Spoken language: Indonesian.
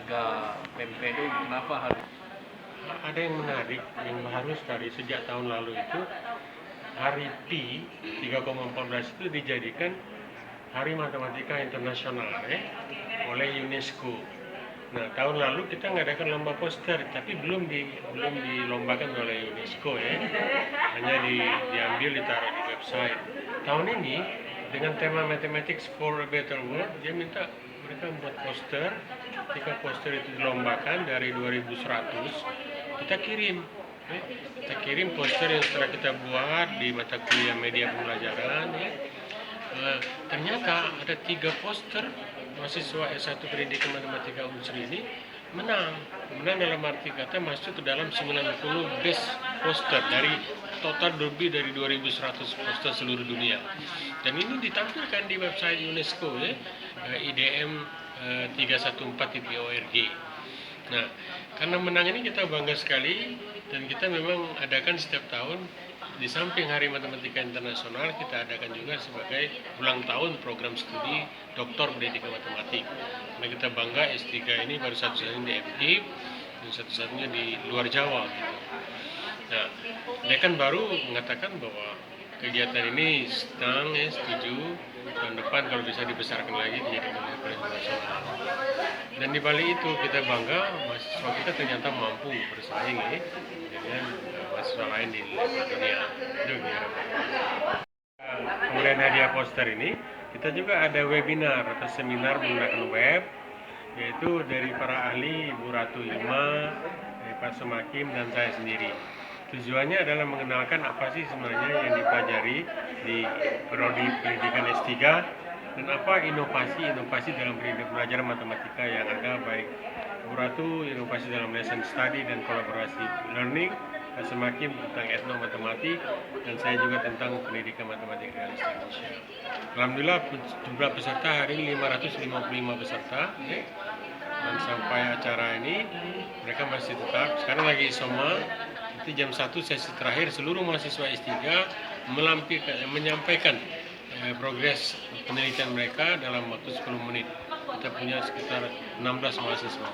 warga PMP itu kenapa harus? Ada yang menarik yang harus dari sejak tahun lalu itu hari Pi 3,14 itu dijadikan Hari Matematika Internasional oleh UNESCO. Nah, tahun lalu kita ngadakan lomba poster, tapi belum dilombakan oleh UNESCO hanya diambil ditaruh di website. Tahun ini dengan tema Mathematics for a Better World, dia minta mereka membuat poster. Ketika poster itu dilombakan dari 2100, kita kirim. Kita kirim poster yang setelah kita buat di mata kuliah media pembelajaran. Ternyata ada 3 poster mahasiswa S1 Pendidikan Matematika Unsri ini menang dalam arti kata masuk ke dalam 90 best poster dari total lebih dari 2100 poster seluruh dunia, dan ini ditampilkan di website UNESCO idm 314.org. Nah, karena menang ini kita bangga sekali, dan kita memang adakan setiap tahun. Di samping Hari Matematika Internasional, kita adakan juga sebagai ulang tahun program studi Doktor Pendidikan Matematik. Karena kita bangga S3 ini baru satu-satunya di FKIP dan satu-satunya di luar Jawa. Nah, dekan baru mengatakan bahwa kegiatan ini setuju tahun depan kalau bisa dibesarkan lagi menjadi kegiatan nasional. Dan di balik itu kita bangga mahasiswa kita ternyata mampu bersaing dengan mahasiswa lain di dunia. Kemudian hadiah poster ini kita juga ada webinar atau seminar menggunakan web, yaitu dari para ahli Ibu Ratu Ilma, Pak Semakim, dan saya sendiri. Tujuannya adalah mengenalkan apa sih sebenarnya yang dipelajari di prodi pendidikan S3 dan apa inovasi dalam pelajaran matematika yang ada, baik Ibu Ratu inovasi dalam lesson study dan kolaborasi learning, Pak Semakim tentang etnomatematik, dan saya juga tentang pendidikan matematika realis Indonesia. Alhamdulillah jumlah peserta hari ini 555 peserta, dan sampai acara ini mereka masih tetap. Sekarang lagi soma, nanti jam 1 sesi terakhir seluruh mahasiswa S3 menyampaikan progres penelitian mereka dalam waktu 10 menit. Kita punya sekitar 16 mahasiswa.